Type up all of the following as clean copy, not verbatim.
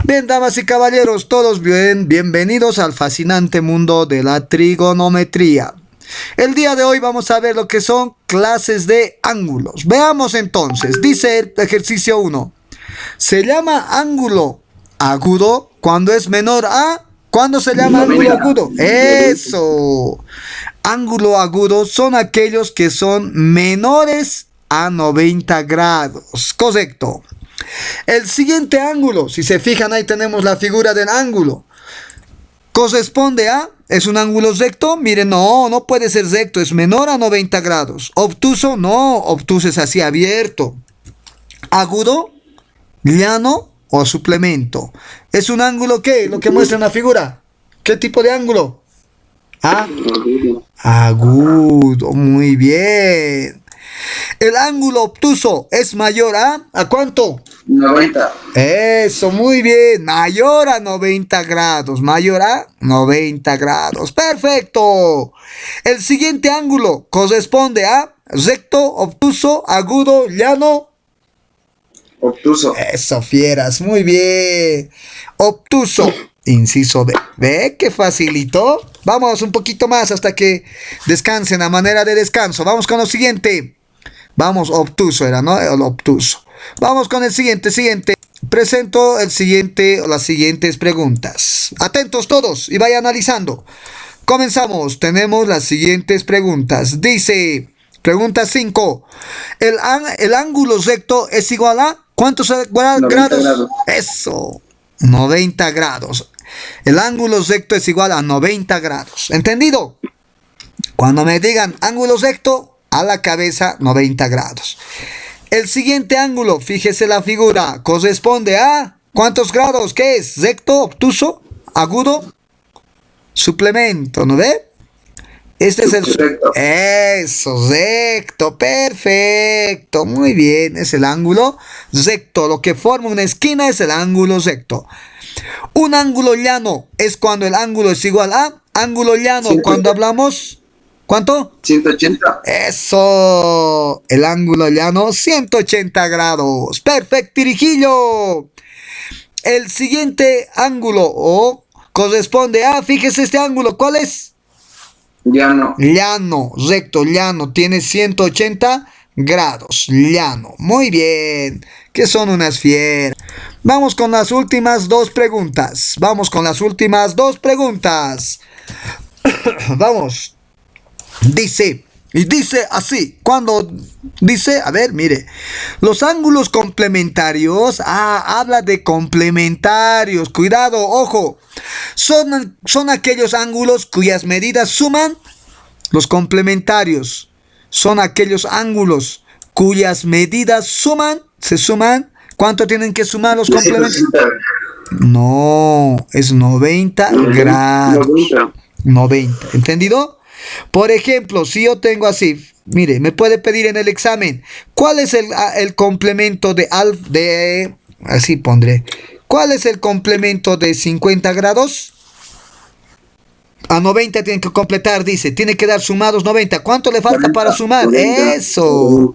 Bien, damas y caballeros, todos bien, bienvenidos al fascinante mundo de la trigonometría. El día de hoy vamos a ver lo que son clases de ángulos. Veamos entonces, dice el ejercicio 1. Se llama ángulo agudo cuando es menor a... ¿Cuándo se llama ángulo agudo? Eso. Ángulo agudo son aquellos que son menores a 90 grados. Correcto. El siguiente ángulo, si se fijan ahí tenemos la figura del ángulo. Corresponde a, ¿es un ángulo recto? Miren, no puede ser recto, es menor a 90 grados. Obtuso, no, obtuso es así abierto. Agudo, llano o suplemento. ¿Es un ángulo qué? Lo que muestra en la figura. ¿Qué tipo de ángulo? ¿Ah? Agudo, muy bien. El ángulo obtuso es mayor ¿a cuánto? 90. Eso, muy bien. Mayor a 90 grados. Mayor a 90 grados. Perfecto. El siguiente ángulo corresponde a recto, obtuso, agudo, llano. Obtuso. Eso, fieras. Muy bien. Obtuso. Inciso B. ¿Ve qué facilitó? Vamos un poquito más hasta que descansen a manera de descanso. Vamos con lo siguiente. Vamos, obtuso era, ¿no? El obtuso. Vamos con el siguiente. Presento las siguientes preguntas. Atentos todos y vaya analizando. Comenzamos. Tenemos las siguientes preguntas. Dice, pregunta 5. El ángulo recto es igual a... ¿Cuántos grados? Eso. 90 grados. El ángulo recto es igual a 90 grados. ¿Entendido? Cuando me digan ángulo recto, a la cabeza 90 grados. El siguiente ángulo, fíjese la figura, corresponde a... ¿Cuántos grados? ¿Qué es? ¿Recto, obtuso, agudo? Suplemento, ¿no ve? Este es el... Eso, recto, perfecto, muy bien, es el ángulo recto. Lo que forma una esquina es el ángulo recto. Un ángulo llano es cuando el ángulo es igual a... Ángulo llano, cuando hablamos... ¿Cuánto? 180. Eso. El ángulo llano, 180 grados. Perfecto, Tirijillo. El siguiente ángulo corresponde a, fíjese este ángulo, ¿cuál es? Llano. Llano, recto, llano, tiene 180 grados. Llano, muy bien. Que son unas fieras. Vamos con las últimas dos preguntas. Vamos. Dice así, cuando dice, a ver, mire, los ángulos complementarios, habla de complementarios, cuidado, ojo, son aquellos ángulos cuyas medidas suman, los complementarios, son aquellos ángulos cuyas medidas se suman, ¿cuánto tienen que sumar los complementarios? No, es 90 grados, 90, ¿entendido? Por ejemplo, si yo tengo así, mire, me puede pedir en el examen, ¿cuál es el complemento así pondré, ¿cuál es el complemento de 50 grados? A 90 tienen que completar, dice, tiene que dar sumados 90. ¿Cuánto le falta para sumar? 40, eso,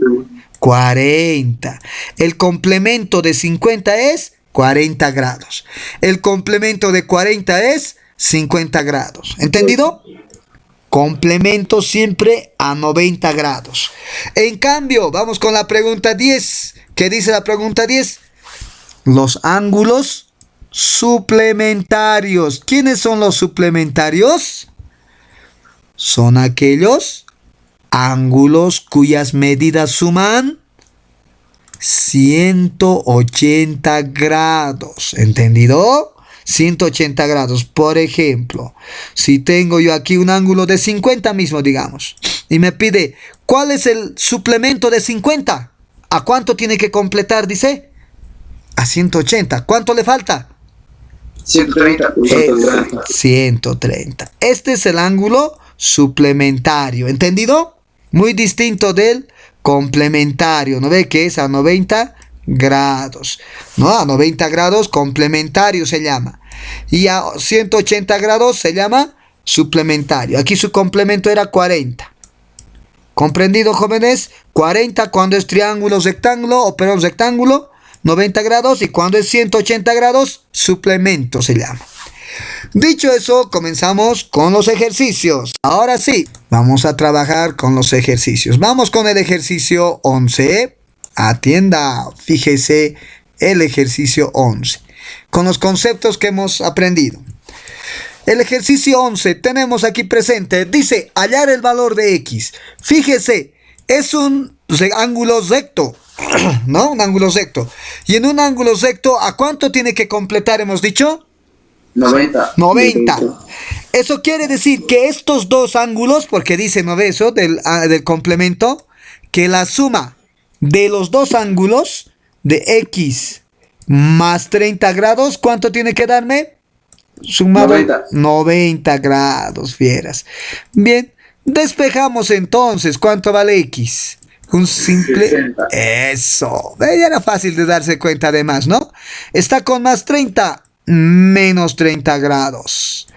40. El complemento de 50 es 40 grados. El complemento de 40 es 50 grados. ¿Entendido? Complemento siempre a 90 grados. En cambio, vamos con la pregunta 10. ¿Qué dice la pregunta 10? Los ángulos suplementarios. ¿Quiénes son los suplementarios? Son aquellos ángulos cuyas medidas suman 180 grados. ¿Entendido? 180 grados. Por ejemplo, si tengo yo aquí un ángulo de 50 mismo, digamos, y me pide, ¿cuál es el suplemento de 50? ¿A cuánto tiene que completar? Dice, a 180. ¿Cuánto le falta? 130. 130. Este es el ángulo suplementario. ¿Entendido? Muy distinto del complementario. ¿No ve que es a 90 grados? No, a 90 grados complementario se llama. Y a 180 grados se llama suplementario. Aquí su complemento era 40. ¿Comprendido, jóvenes? 40 cuando es triángulo, rectángulo o perdón, rectángulo. 90 grados, y cuando es 180 grados, suplemento se llama. Dicho eso, comenzamos con los ejercicios. Ahora sí, vamos a trabajar con los ejercicios. Vamos con el ejercicio 11. Atienda, fíjese el ejercicio 11. Con los conceptos que hemos aprendido. El ejercicio 11 tenemos aquí presente. Dice, hallar el valor de X. Fíjese, es un ángulo recto. ¿No? Un ángulo recto. Y en un ángulo recto, ¿a cuánto tiene que completar? Hemos dicho 90. 90. Eso quiere decir que estos dos ángulos, porque dice, ¿no ve eso del complemento? Que la suma de los dos ángulos de X más 30 grados, ¿cuánto tiene que darme? Sumado 90 grados, fieras. Bien, despejamos entonces. ¿Cuánto vale X? Un simple... 60. Eso. Ya era fácil de darse cuenta además, ¿no? Está con más 30. Menos 30 grados.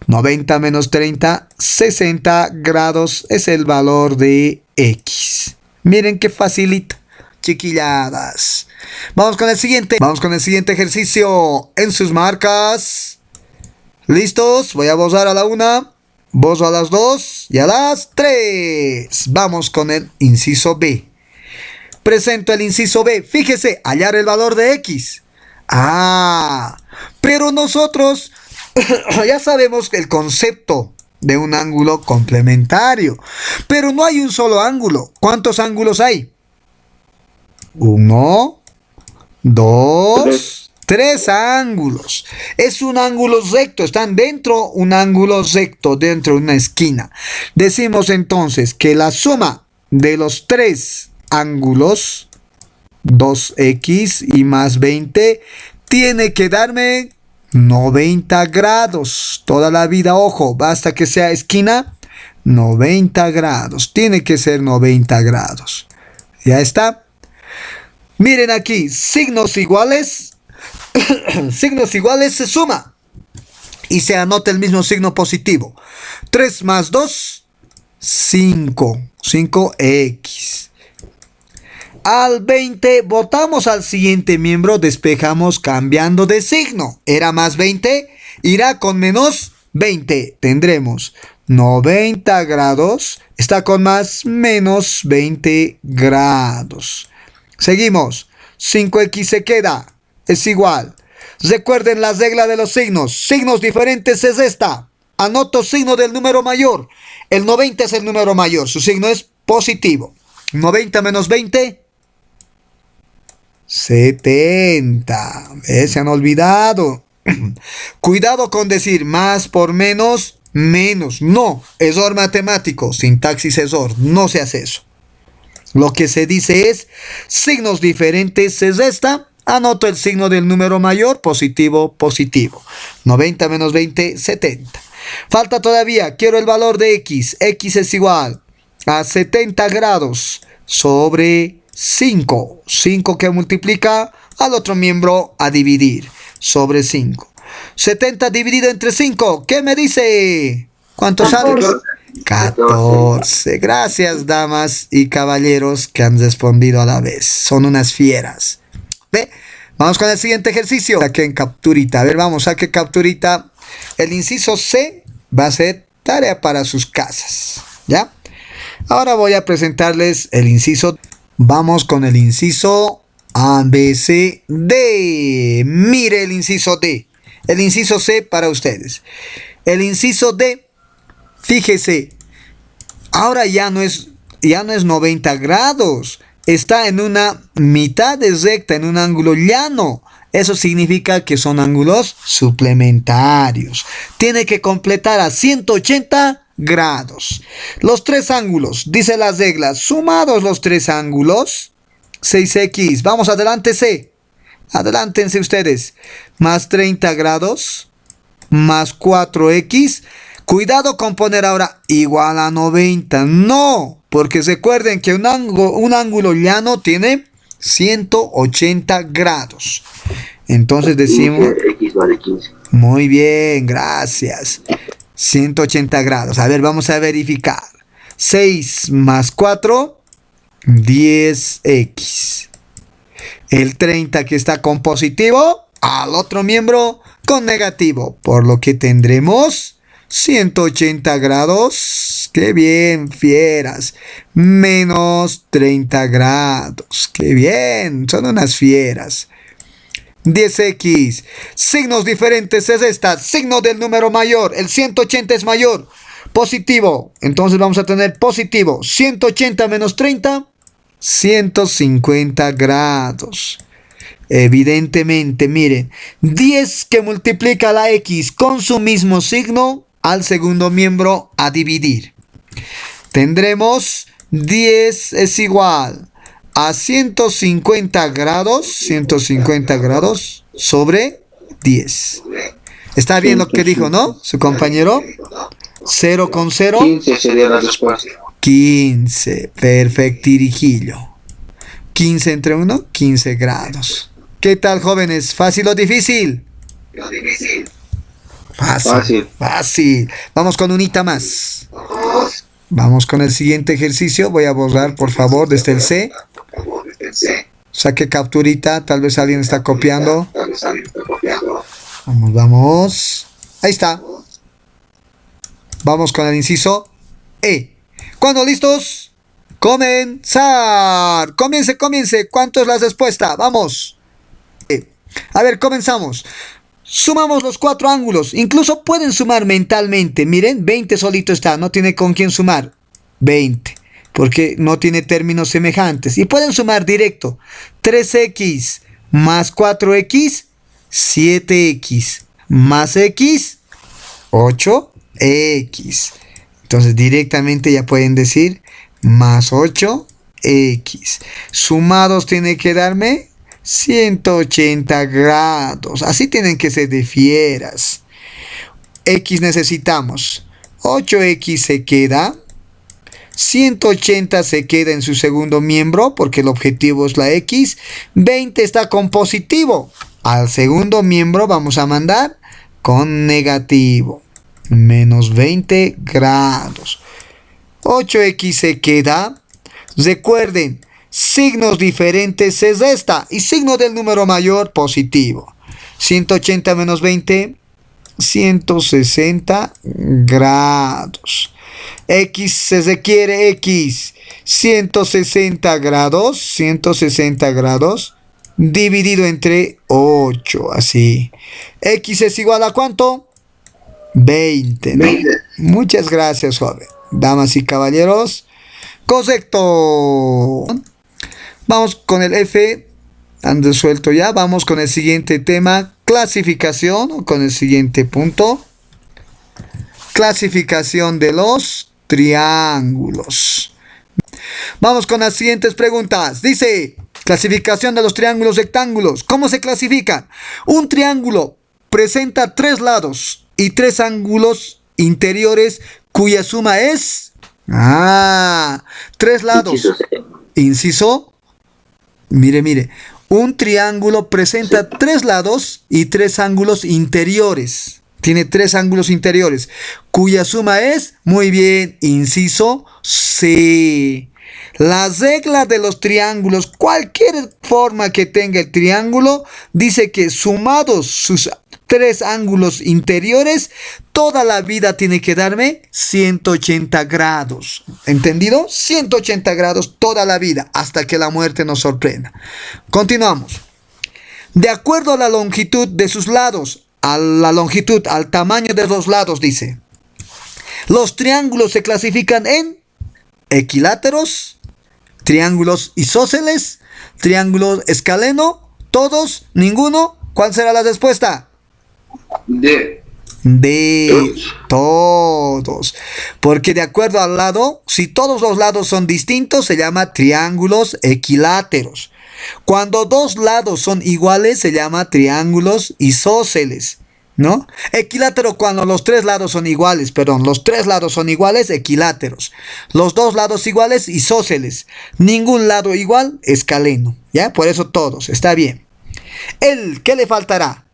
90 menos 30, 60 grados es el valor de X. Miren qué facilito, chiquilladas. Vamos con el siguiente. Vamos con el siguiente ejercicio. En sus marcas. ¿Listos? Voy a bozar a la 1, bozo a las 2 y a las 3. Vamos con el inciso B. Presento el inciso B. Fíjese, hallar el valor de X. Pero nosotros ya sabemos el concepto de un ángulo complementario. Pero no hay un solo ángulo. ¿Cuántos ángulos hay? 1, 2, 3 ángulos. Es un ángulo recto. Están dentro un ángulo recto, dentro de una esquina. Decimos entonces que la suma de los 3 ángulos, 2x y más 20, tiene que darme 90 grados. Toda la vida, ojo, basta que sea esquina, 90 grados. Tiene que ser 90 grados. Ya está. Miren aquí, signos iguales. Signos iguales se suma y se anota el mismo signo positivo. 3 más 2, 5. 5x. Al 20 botamos al siguiente miembro, despejamos cambiando de signo. Era más 20, irá con menos 20. Tendremos 90 grados, está con más menos 20 grados. Seguimos, 5x se queda, es igual. Recuerden la regla de los signos. Signos diferentes es esta. Anoto signo del número mayor. El 90 es el número mayor, su signo es positivo. 90 menos 20... 70. Se han olvidado. Cuidado con decir más por menos, menos. No, error matemático, sintaxis error. No se hace eso. Lo que se dice es signos diferentes se resta. Anoto el signo del número mayor, positivo, positivo. 90 menos 20, 70. Falta todavía, quiero el valor de X. X es igual a 70 grados sobre 5. 5 que multiplica al otro miembro a dividir sobre 5. 70 dividido entre 5. ¿Qué me dice? ¿Cuánto sale? 14. Gracias, damas y caballeros que han respondido a la vez. Son unas fieras. ¿Ve? Vamos con el siguiente ejercicio. Aquí en capturita. A ver, vamos, saque capturita. El inciso C va a ser tarea para sus casas. ¿Ya? Ahora voy a presentarles el inciso. Vamos con el inciso A, B, C, D. Mire el inciso D. El inciso C para ustedes. El inciso D, fíjese, ahora ya no es 90 grados. Está en una mitad de recta, en un ángulo llano. Eso significa que son ángulos suplementarios. Tiene que completar a 180 grados. Los 3 ángulos, dice las reglas, sumados los 3 ángulos, 6x. Vamos adelante, C. Adelántense ustedes. Más 30 grados, más 4x. Cuidado con poner ahora igual a 90. No, porque recuerden que un ángulo llano tiene 180 grados. Entonces decimos... X vale 15. Muy bien, gracias. 180 grados. A ver, vamos a verificar. 6 más 4, 10x. El 30 que está con positivo, al otro miembro con negativo. Por lo que tendremos 180 grados. ¡Qué bien, fieras! Menos 30 grados. ¡Qué bien! Son unas fieras. 10x. Signos diferentes es esta. Signo del número mayor. El 180 es mayor. Positivo. Entonces vamos a tener positivo. 180 menos 30. 150 grados. Evidentemente, miren. 10 que multiplica la x con su mismo signo al segundo miembro a dividir. Tendremos 10 es igual a 150 grados sobre 10. ¿Está bien lo que dijo, no? Su compañero. 0 con 0. 15 sería la respuesta. 15. Perfectirijillo. 15 entre 1, 15 grados. ¿Qué tal, jóvenes? ¿Fácil o difícil? Fácil. Fácil. Vamos con unita más. Vamos con el siguiente ejercicio. Voy a borrar, por favor, desde el C. Saque capturita. Tal vez alguien está copiando. Vamos. Ahí está. Vamos con el inciso E. ¿Cuándo listos? Comenzar. Comience. ¿Cuánto es la respuesta? Vamos. A ver, comenzamos. Sumamos los 4 ángulos. Incluso pueden sumar mentalmente. Miren, 20 solito está. No tiene con quién sumar. 20. Porque no tiene términos semejantes. Y pueden sumar directo. 3x más 4x, 7x. Más x, 8x. Entonces directamente ya pueden decir más 8x. Sumados tiene que darme 180 grados. Así tienen que ser de fieras. X necesitamos. 8x se queda. 180 se queda en su segundo miembro porque el objetivo es la X. 20 está con positivo. Al segundo miembro vamos a mandar con negativo. Menos 20 grados. 8x se queda. Recuerden, signos diferentes es esta. Y signo del número mayor, positivo. 180 menos 20, 160 grados. X se requiere X. 160 grados. Dividido entre 8. Así. X es igual a ¿cuánto? 20. ¿No? 20. Muchas gracias, joven. Damas y caballeros. Correcto. Vamos con el F. Han resuelto ya. Vamos con el siguiente tema. Clasificación. Con el siguiente punto. Clasificación de los triángulos. Vamos con las siguientes preguntas. Dice, clasificación de los triángulos rectángulos. ¿Cómo se clasifican? Un triángulo presenta 3 lados y 3 ángulos interiores cuya suma es 3 lados. Inciso. Mire. Un triángulo presenta 3 lados y 3 ángulos interiores. Tiene 3 ángulos interiores, cuya suma es, muy bien, inciso C. La regla de los triángulos, cualquier forma que tenga el triángulo, dice que sumados sus 3 ángulos interiores, toda la vida tiene que darme 180 grados. ¿Entendido? 180 grados toda la vida, hasta que la muerte nos sorprenda. Continuamos. De acuerdo a la longitud de sus lados, al tamaño de los lados, dice. Los triángulos se clasifican en equiláteros, triángulos isósceles, triángulos escaleno, todos, ninguno. ¿Cuál será la respuesta? De todos. Porque de acuerdo al lado, si todos los lados son distintos, se llama triángulos equiláteros. Cuando 2 lados son iguales, se llama triángulos isósceles, ¿no? Equilátero cuando los 3 lados son iguales, los 3 lados son iguales, equiláteros. Los 2 lados iguales, isósceles. Ningún lado igual, escaleno, ¿ya? Por eso todos, está bien. ¿Qué le faltará?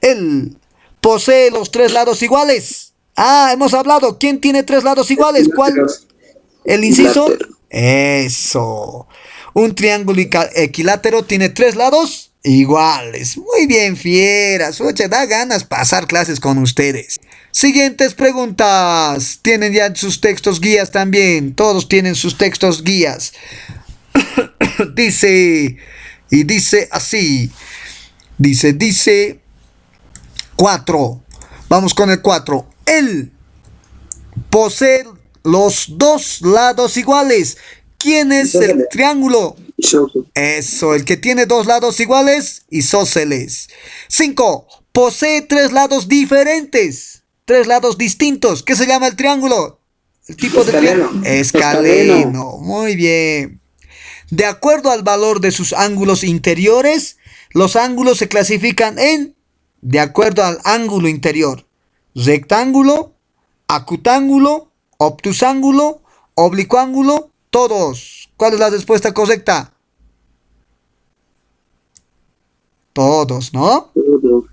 Él posee los 3 lados iguales. Hemos hablado, ¿quién tiene 3 lados iguales? ¿Cuál? ¿El inciso? Eso. Un triángulo equilátero tiene tres lados iguales. Muy bien, fieras. Oye, da ganas pasar clases con ustedes. Siguientes preguntas. Tienen ya sus textos guías también. Todos tienen sus textos guías. Dice así. Dice 4. Vamos con el 4. Él posee los dos lados iguales. ¿Quién es el triángulo? Eso, el que tiene dos lados iguales, isósceles. 5. Posee tres lados diferentes, tres lados distintos. ¿Qué se llama el triángulo? El tipo de triángulo. Escaleno. Muy bien. De acuerdo al valor de sus ángulos interiores, los ángulos se clasifican de acuerdo al ángulo interior: rectángulo, acutángulo, obtusángulo, oblicuángulo. Todos. ¿Cuál es la respuesta correcta? Todos, ¿no?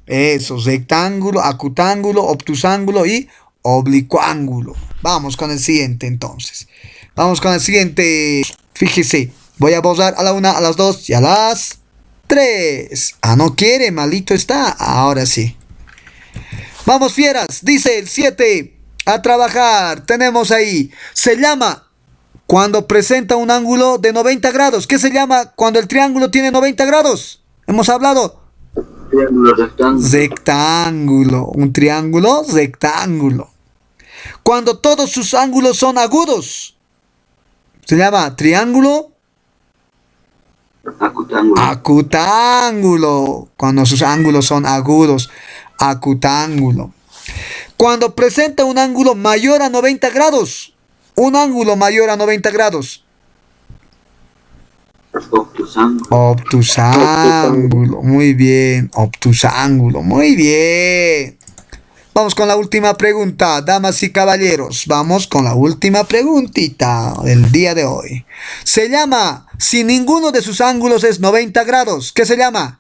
Eso, rectángulo, acutángulo, obtusángulo y oblicuángulo. Vamos con el siguiente entonces. Vamos con el siguiente. Fíjese, voy a borrar a la 1, a las 2 y a las 3. Ah, no quiere, malito está. Ahora sí. Vamos, fieras. Dice el 7. A trabajar. Tenemos ahí. Se llama cuando presenta un ángulo de 90 grados. ¿Qué se llama cuando el triángulo tiene 90 grados? Hemos hablado. Triángulo rectángulo. Rectángulo. Un triángulo rectángulo. Cuando todos sus ángulos son agudos, se llama triángulo Acutángulo. acutángulo. Cuando sus ángulos son agudos, acutángulo. Cuando presenta un ángulo mayor a 90 grados, un ángulo mayor a 90 grados, Obtusángulo. obtusángulo. Muy bien, obtusángulo. Muy bien. Vamos con la última pregunta, damas y caballeros. Vamos con la última preguntita del día de hoy. Se llama, si ninguno de sus ángulos es 90 grados, ¿qué se llama?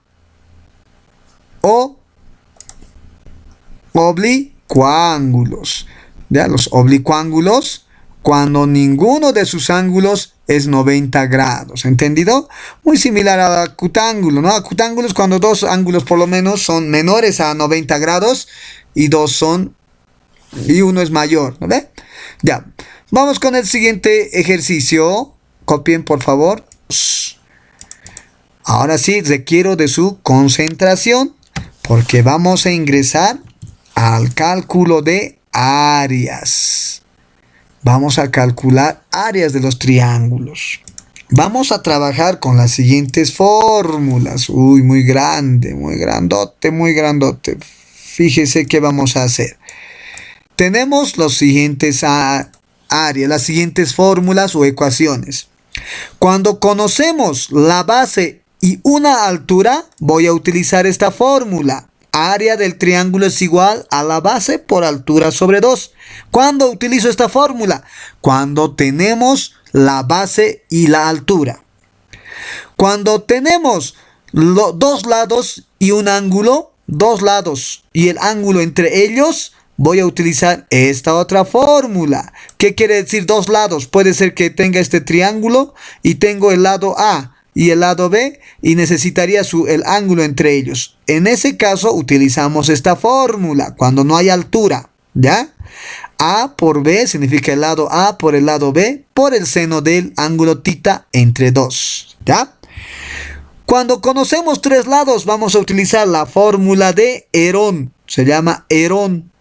Oblicuángulos. ¿Ya? Los oblicuángulos, cuando ninguno de sus ángulos es 90 grados. ¿Entendido? Muy similar al acutángulo, ¿no? Acutángulo es cuando dos ángulos por lo menos son menores a 90 grados y uno es mayor, ¿no ve? Ya. Vamos con el siguiente ejercicio. Copien, por favor. Ahora sí, requiero de su concentración porque vamos a ingresar al cálculo de áreas. Vamos a calcular áreas de los triángulos. Vamos a trabajar con las siguientes fórmulas. Uy, muy grande, muy grandote, muy grandote. Fíjese qué vamos a hacer. Tenemos los siguientes áreas, las siguientes fórmulas o ecuaciones. Cuando conocemos la base y una altura, voy a utilizar esta fórmula. Área del triángulo es igual a la base por altura sobre 2. ¿Cuándo utilizo esta fórmula? Cuando tenemos la base y la altura. Cuando tenemos dos lados y un ángulo, dos lados y el ángulo entre ellos, voy a utilizar esta otra fórmula. ¿Qué quiere decir dos lados? Puede ser que tenga este triángulo y tengo el lado A y el lado B y necesitaría el ángulo entre ellos. En ese caso utilizamos esta fórmula cuando no hay altura, ¿ya? A por B significa el lado A por el lado B por el seno del ángulo θ entre 2, ¿ya? Cuando conocemos tres lados vamos a utilizar la fórmula de Herón. Se llama Herón.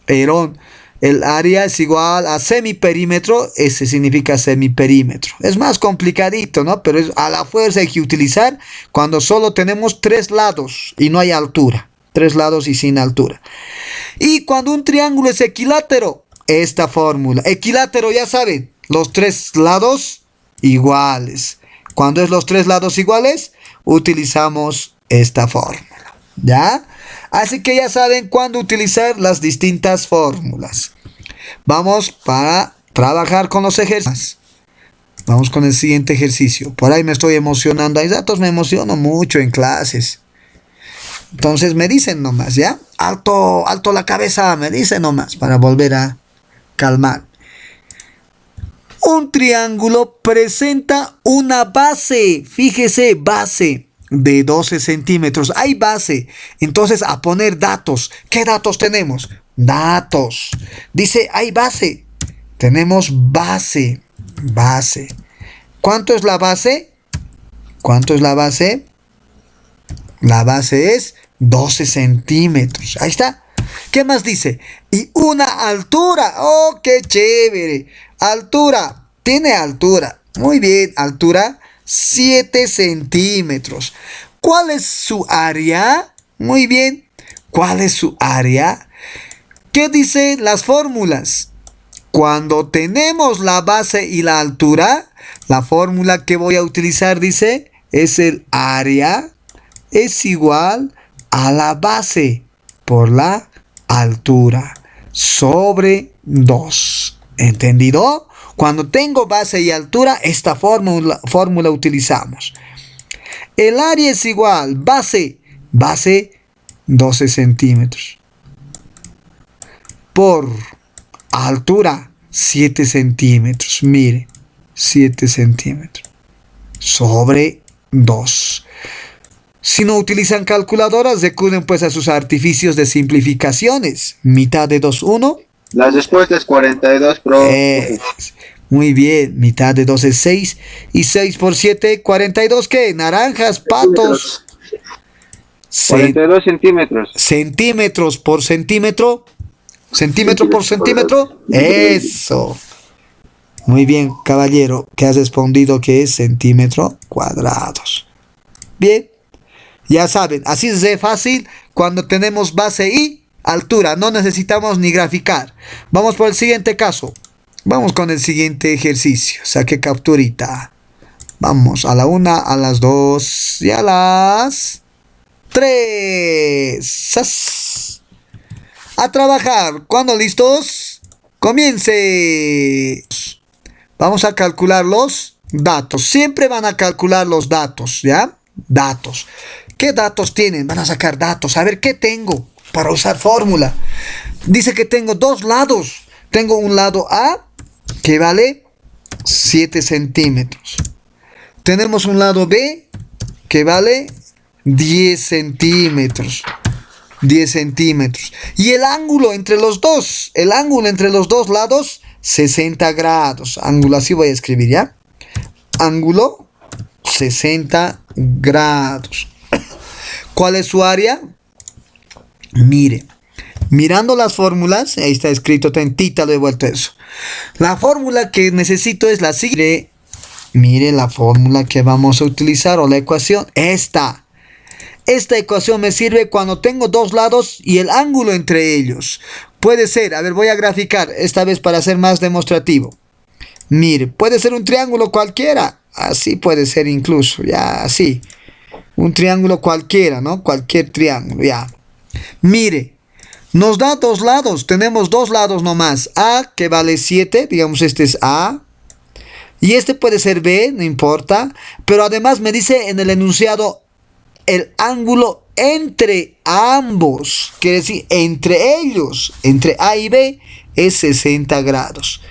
Herón. El área es igual a semiperímetro. Ese significa semiperímetro. Es más complicadito, ¿no? Pero a la fuerza hay que utilizar cuando solo tenemos tres lados y no hay altura. Tres lados y sin altura. Y cuando un triángulo es equilátero, esta fórmula. Equilátero, ya saben, los tres lados iguales. Cuando es los tres lados iguales, utilizamos esta fórmula. ¿Ya? Así que ya saben cuándo utilizar las distintas fórmulas. Vamos para trabajar con los ejercicios. Vamos con el siguiente ejercicio. Por ahí me estoy emocionando. Hay ratos me emociono mucho en clases. Entonces me dicen nomás, ¿ya? Alto, alto la cabeza, me dicen nomás para volver a calmar. Un triángulo presenta una base, fíjese, base de 12 centímetros. Hay base, entonces a poner datos. ¿Qué datos tenemos? Datos. Dice, hay base. Tenemos base, base. ¿Cuánto es la base? ¿Cuánto es la base? La base es 12 centímetros. Ahí está. ¿Qué más dice? Y una altura. ¡Oh, qué chévere! Altura. Tiene altura. Muy bien. Altura 7 centímetros. ¿Cuál es su área? Muy bien. ¿Cuál es su área? ¿Qué dicen las fórmulas? Cuando tenemos la base y la altura, la fórmula que voy a utilizar dice, es el área es igual a la base por la altura sobre 2. ¿Entendido? Cuando tengo base y altura, esta fórmula utilizamos. El área es igual, base 12 centímetros. Por altura 7 centímetros. Mire, 7 centímetros sobre 2. Si no utilizan calculadoras, recurren pues a sus artificios de simplificaciones. Mitad de 2, 1. La respuesta es 42, pro. Muy bien, mitad de 2 es 6. Y 6 por 7, 42, ¿qué? Naranjas, patos. 42 centímetros. Centímetros por centímetro. Centímetro por centímetro. Eso. Muy bien, caballero, que has respondido que es centímetro cuadrados. Bien. Ya saben, así es de fácil cuando tenemos base y altura. No necesitamos ni graficar. Vamos por el siguiente caso. Vamos con el siguiente ejercicio. Saque capturita. Vamos a la 1, a las 2 y a las 3. ¡Sas! A trabajar. ¿Cuándo listos? Comience. Vamos a calcular los datos. Siempre van a calcular los datos, ¿ya? Datos. ¿Qué datos tienen? Van a sacar datos. A ver, ¿qué tengo para usar fórmula? Dice que tengo dos lados. Tengo un lado A que vale 7 centímetros. Tenemos un lado B que vale 10 centímetros. 10 centímetros. Y el ángulo entre los dos. El ángulo entre los dos lados, 60 grados. Ángulo, así voy a escribir, ¿ya? Ángulo 60 grados. ¿Cuál es su área? Mire, mirando las fórmulas, ahí está escrito, tentita, lo he vuelto eso. La fórmula que necesito es la siguiente. Mire la fórmula que vamos a utilizar o la ecuación. Esta ecuación me sirve cuando tengo dos lados y el ángulo entre ellos. Puede ser, a ver, voy a graficar esta vez para ser más demostrativo. Mire, puede ser un triángulo cualquiera. Así puede ser incluso, ya, así. Un triángulo cualquiera, ¿no? Cualquier triángulo, ya. Mire, nos da dos lados. Tenemos dos lados nomás. A, que vale 7, digamos este es A. Y este puede ser B, no importa. Pero además me dice en el enunciado el ángulo entre ambos. Quiere decir, entre ellos, entre A y B, es 60 grados.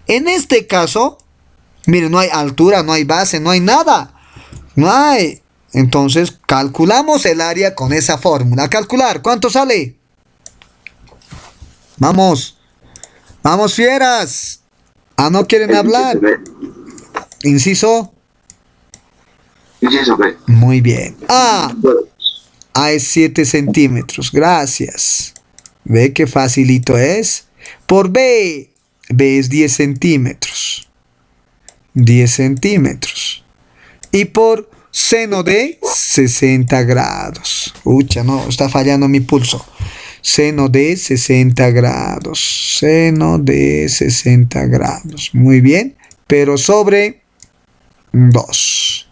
En este caso, miren, no hay altura, no hay base, no hay nada. No hay. Entonces, calculamos el área con esa fórmula. A calcular, ¿cuánto sale? Vamos. Vamos, fieras. Ah, ¿no quieren hablar? Inciso. Inciso B. Muy bien. A es 7 centímetros. Gracias. ¿Ve qué facilito es? Por B. B es 10 centímetros. 10 centímetros. Y por seno de 60 grados. Ucha, no, está fallando mi pulso. Seno de 60 grados. Seno de 60 grados. Muy bien. Pero sobre 2.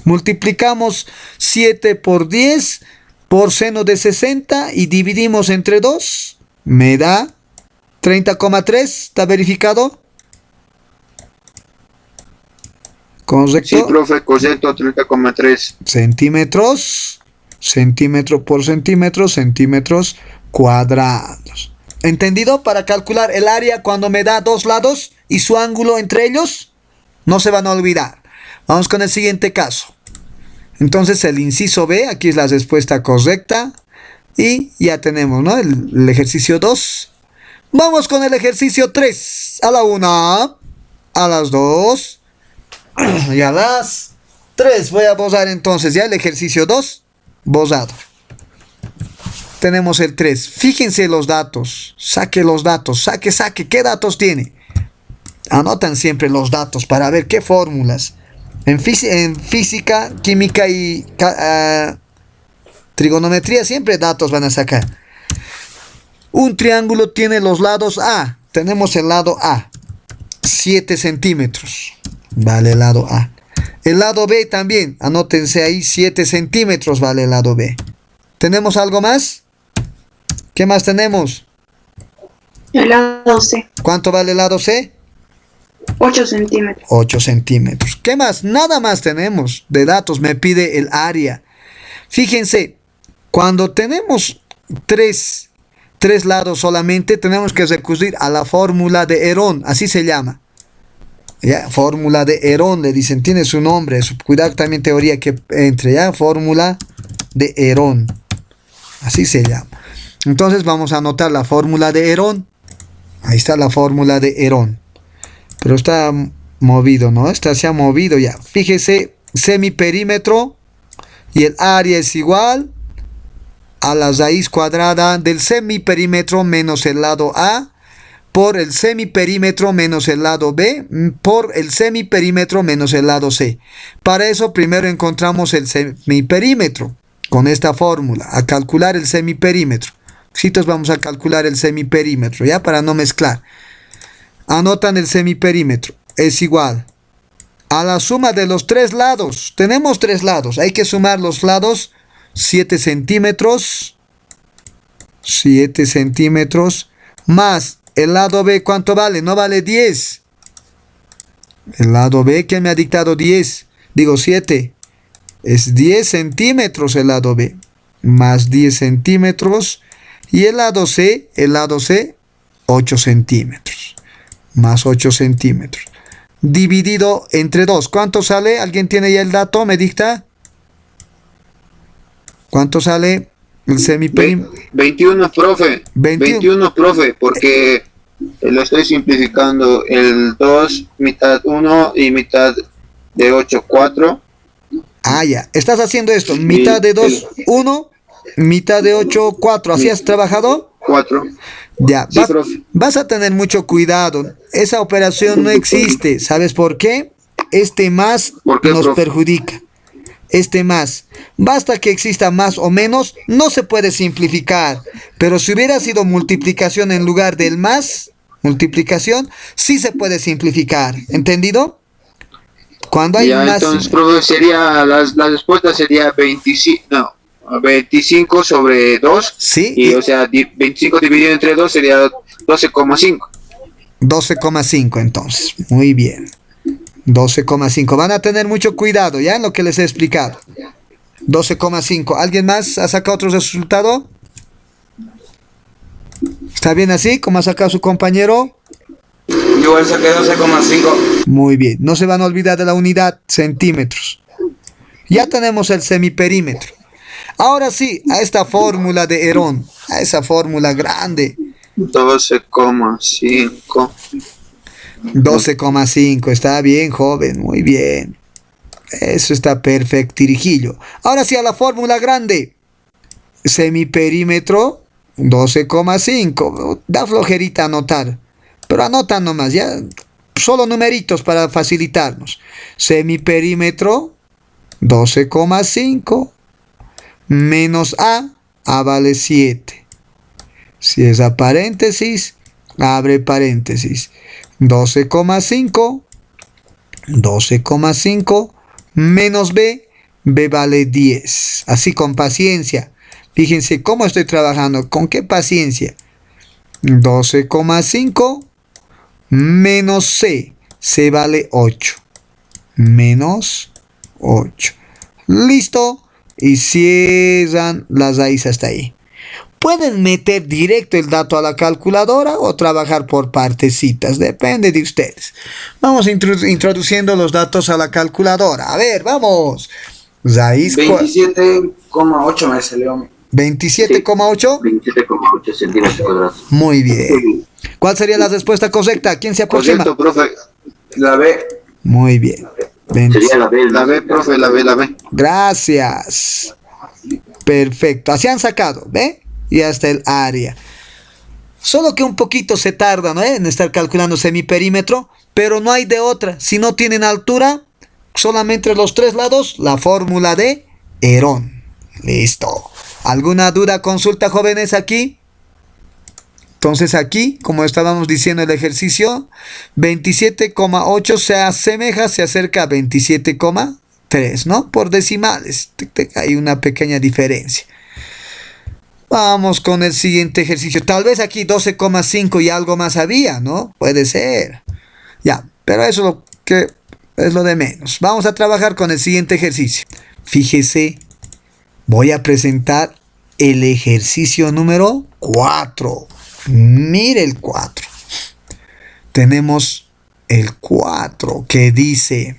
Multiplicamos 7 por 10 por seno de 60 y dividimos entre 2. Me da 30,3. ¿Está verificado? ¿Correcto? Sí, profe, correcto, 30,3. Centímetros. Centímetro por centímetro. Centímetros cuadrados. ¿Entendido? Para calcular el área cuando me da dos lados y su ángulo entre ellos, no se van a olvidar. Vamos con el siguiente caso. Entonces el inciso B, aquí es la respuesta correcta. Y ya tenemos, ¿no? El ejercicio 2. Vamos con el ejercicio 3. A la 1, a las 2 y a las 3. Voy a borrar entonces ya el ejercicio 2. Borrado. Tenemos el 3. Fíjense los datos. Saque los datos. Saque. ¿Qué datos tiene? Anotan siempre los datos para ver qué fórmulas. En física, química y trigonometría siempre datos van a sacar. Un triángulo tiene los lados A. Tenemos el lado A. 7 centímetros. Vale el lado A. El lado B también. Anótense ahí 7 centímetros vale el lado B. ¿Tenemos algo más? ¿Qué más tenemos? El lado C. ¿Cuánto vale el lado C? 8 centímetros. 8 centímetros. ¿Qué más? Nada más tenemos de datos. Me pide el área. Fíjense, cuando tenemos tres lados solamente, tenemos que recurrir a la fórmula de Herón. Así se llama. ¿Ya? Fórmula de Herón, le dicen. Tiene su nombre. Cuidado también teoría que entre. ¿Ya? Fórmula de Herón. Así se llama. Entonces vamos a anotar la fórmula de Herón. Ahí está la fórmula de Herón. Pero está movido, ¿no? Esta se ha movido ya. Fíjese, semiperímetro y el área es igual a la raíz cuadrada del semiperímetro menos el lado A por el semiperímetro menos el lado B por el semiperímetro menos el lado C. Para eso primero encontramos el semiperímetro con esta fórmula. A calcular el semiperímetro. Entonces vamos a calcular el semiperímetro, ¿ya? Para no mezclar. Anotan el semiperímetro. Es igual a la suma de los 3 lados. Tenemos 3 lados. Hay que sumar los lados. 7 centímetros. 7 centímetros. Más el lado B. ¿Cuánto vale? No vale 10. El lado B que me ha dictado 10. Digo 7. Es 10 centímetros el lado B. Más 10 centímetros. Y el lado C. 8 centímetros. Más 8 centímetros. Dividido entre 2. ¿Cuánto sale? ¿Alguien tiene ya el dato? ¿Me dicta? ¿Cuánto sale el semiperímetro? 21, profe. 21, profe, porque lo estoy simplificando. El 2, mitad 1 y mitad de 8, 4. Ah, ya. Estás haciendo esto. Mitad de 2, 1. Mitad de 8, 4. ¿Así has trabajado? 4. Ya, Sí, profe. vas a tener mucho cuidado. Esa operación no existe. ¿Sabes por qué? Este más ¿Por qué, nos profe? perjudica. Este más. Basta que exista más o menos, no se puede simplificar. Pero si hubiera sido multiplicación en lugar del más, multiplicación, sí se puede simplificar. ¿Entendido? Cuando hay Ya, más... entonces, profe, sería la respuesta sería 25 sobre 2. Sí, Y, o sea, 25 dividido entre 2 sería 12,5. 12,5 entonces. Muy bien. 12,5. Van a tener mucho cuidado, ¿ya? En lo que les he explicado. 12,5. ¿Alguien más ha sacado otro resultado? ¿Está bien así? ¿Cómo ha sacado su compañero? Yo igual saqué 12,5. Muy bien. No se van a olvidar de la unidad centímetros. Ya tenemos el semiperímetro. Ahora sí, a esta fórmula de Herón. A esa fórmula grande. 12,5. 12,5. Está bien, joven. Muy bien. Eso está perfectirijillo. Ahora sí a la fórmula grande. Semiperímetro 12,5. Da flojerita anotar. Pero anotan nomás, ya. Solo numeritos para facilitarnos. Semiperímetro 12,5 menos A. A vale 7. Cierra paréntesis. Abre paréntesis. 12,5. 12,5 menos B. B vale 10. Así con paciencia. Fíjense cómo estoy trabajando. ¿Con qué paciencia? 12,5 menos C. C vale 8. Menos 8. Listo. Y cierran la raíz hasta ahí. Pueden meter directo el dato a la calculadora o trabajar por partecitas, depende de ustedes. Vamos introduciendo los datos a la calculadora. A ver, vamos. Raíz 27,8 me salió. 27,8. 27,8 centímetros cuadrados. Muy bien. ¿Cuál sería la respuesta correcta? ¿Quién se aproxima? Correcto, profe. La B. Muy bien. Sería la B. La B, profe, la B, la B. Gracias. Perfecto. Así han sacado, ¿ve? Y hasta el área. Solo que un poquito se tarda, ¿no? En estar calculando semiperímetro, pero no hay de otra. Si no tienen altura, solamente los tres lados, la fórmula de Herón. Listo. ¿Alguna duda, consulta, jóvenes, aquí? Entonces aquí, como estábamos diciendo el ejercicio, 27,8 se asemeja, se acerca a 27,3, ¿no? Por decimales, hay una pequeña diferencia. Vamos con el siguiente ejercicio. Tal vez aquí 12,5 y algo más había, ¿no? Puede ser. Ya, pero eso es lo que es lo de menos. Vamos a trabajar con el siguiente ejercicio. Fíjese, voy a presentar el ejercicio número 4. Mire el 4. Tenemos el 4 que dice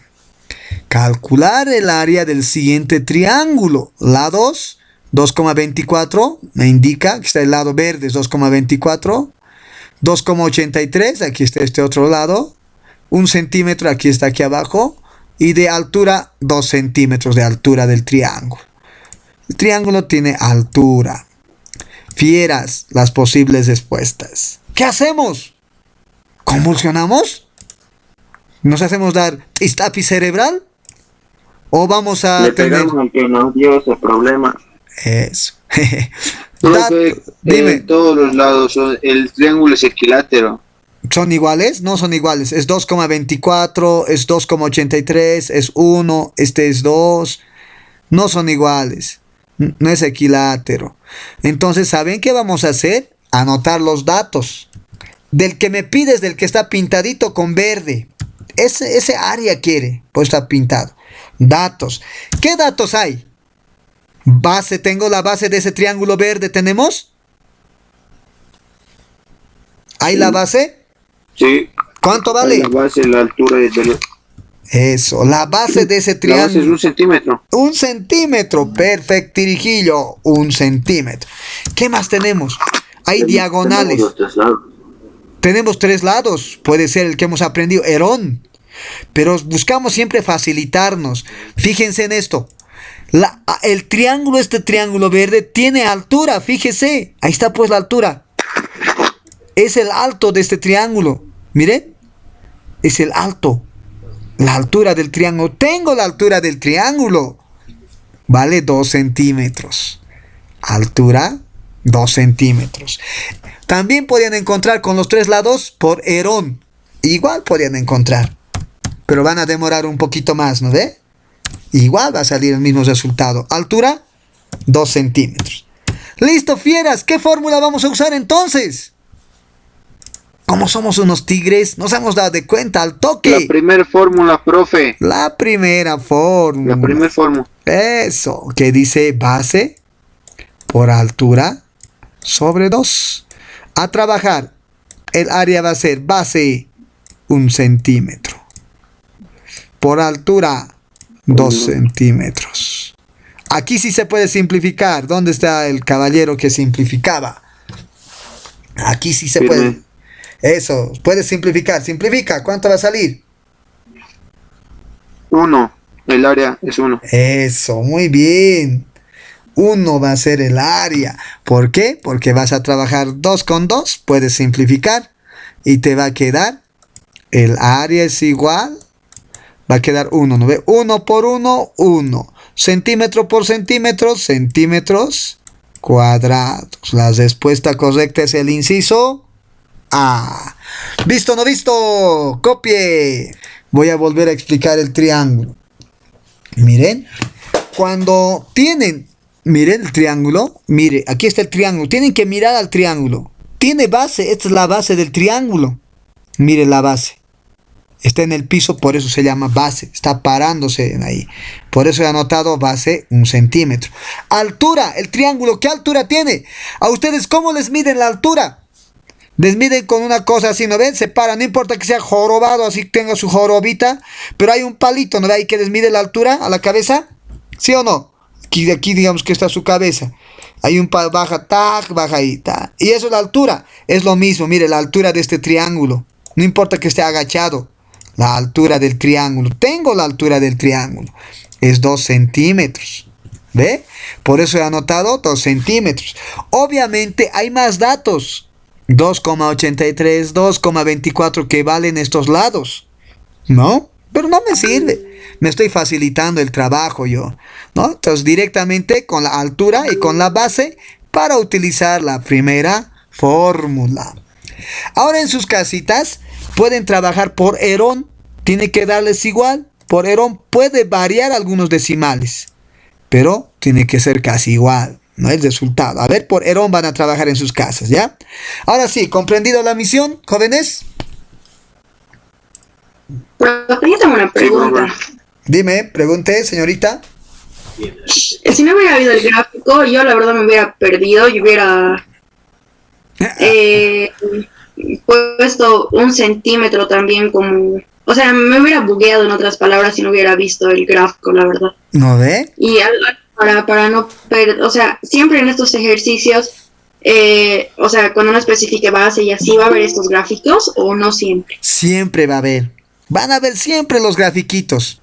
calcular el área del siguiente triángulo. Lados 2,24 me indica que está el lado verde, es 2,24. 2,83, aquí está este otro lado. 1 centímetro, aquí está aquí abajo. Y de altura, 2 centímetros de altura del triángulo. El triángulo tiene altura. Fieras las posibles respuestas. ¿Qué hacemos? ¿Convulsionamos? ¿Nos hacemos dar estasis cerebral? ¿O vamos a Le pegamos al que nos dio ese problema. Eso. Profe, Dime. todos los lados el triángulo es equilátero. ¿Son iguales? No son iguales. Es 2,24, es 2,83, es 1, este es 2. No son iguales. No es equilátero. Entonces, ¿saben qué vamos a hacer? Anotar los datos. Del que me pides, del que está pintadito con verde. Ese área quiere, pues está pintado. Datos. ¿Qué datos hay? Base, tengo la base de ese triángulo verde, ¿tenemos? ¿Hay la base? Sí. ¿Cuánto vale? La base, la altura de Eso, la base de ese la base triángulo. es 1 centímetro. 1 centímetro, perfecto, tirijillo, 1 centímetro. ¿Qué más tenemos? Hay diagonales. Tenemos los tres lados. Tenemos 3 lados, puede ser el que hemos aprendido, Herón. Pero buscamos siempre facilitarnos. Fíjense en esto. El triángulo, este triángulo verde, tiene altura, fíjese. Ahí está pues la altura. Es el alto de este triángulo. Miren. Es el alto. La altura del triángulo. Tengo la altura del triángulo. Vale 2 centímetros. Altura 2 centímetros. También podían encontrar con los 3 lados por Herón. Igual podían encontrar. Pero van a demorar un poquito más, ¿no ve? Igual va a salir el mismo resultado. Altura 2 centímetros. Listo, fieras. ¿Qué fórmula vamos a usar entonces? Como somos unos tigres, nos hemos dado de cuenta al toque. La primera fórmula, profe. La primera fórmula. La primera fórmula. Eso, que dice base por altura sobre 2. A trabajar, el área va a ser base 1 centímetro. Por altura 2 centímetros. Aquí sí se puede simplificar. ¿Dónde está el caballero que simplificaba? Aquí sí se puede. Eso, puedes simplificar. Simplifica, ¿cuánto va a salir? 1. El área es 1. Eso, muy bien. 1 va a ser el área. ¿Por qué? Porque vas a trabajar 2 con 2. Puedes simplificar. Y te va a quedar. El área es igual. Va a quedar 1, ¿no ve? 1 por 1, 1. Centímetro por centímetro, centímetros cuadrados. La respuesta correcta es el inciso A. ¿Visto o no visto? Copie. Voy a volver a explicar el triángulo. Miren. Cuando tienen... Miren el triángulo. Mire, aquí está el triángulo. Tienen que mirar al triángulo. Tiene base. Esta es la base del triángulo. Mire la base. Está en el piso, por eso se llama base. Está parándose ahí. Por eso he anotado base 1 centímetro. Altura, el triángulo, ¿qué altura tiene? ¿A ustedes cómo les miden la altura? Les miden con una cosa así, ¿no ven? Se para, no importa que sea jorobado, así tenga su jorobita, pero hay un palito, ¿no ve? Ahí que les mide la altura a la cabeza, ¿sí o no? Aquí digamos que está su cabeza. Hay un palo, baja, tac, baja ahí, tac. Y eso es la altura. Es lo mismo, mire, la altura de este triángulo. No importa que esté agachado. La altura del triángulo. Tengo la altura del triángulo. Es 2 centímetros. ¿Ve? Por eso he anotado 2 centímetros. Obviamente hay más datos. 2,83, 2,24 que valen estos lados. ¿No? Pero no me sirve. Me estoy facilitando el trabajo yo, ¿no? Entonces directamente con la altura y con la base para utilizar la primera fórmula. Ahora en sus casitas pueden trabajar por Herón. Tiene que darles igual. Por Herón puede variar algunos decimales, pero tiene que ser casi igual, ¿no? El resultado. A ver, por Herón van a trabajar en sus casas, ¿ya? Ahora sí, ¿comprendido la misión, jóvenes? Profe, yo tengo una pregunta. Dime, pregunte, señorita. Si no hubiera habido el gráfico, yo la verdad me hubiera perdido. Yo hubiera puesto 1 centímetro también como... O sea, me hubiera bugueado en otras palabras si no hubiera visto el gráfico, la verdad. ¿No ve? Y para no perder... O sea, siempre en estos ejercicios, o sea, cuando uno especifique base y así, ¿va a haber estos gráficos o no siempre? Siempre va a haber. Van a ver siempre los grafiquitos.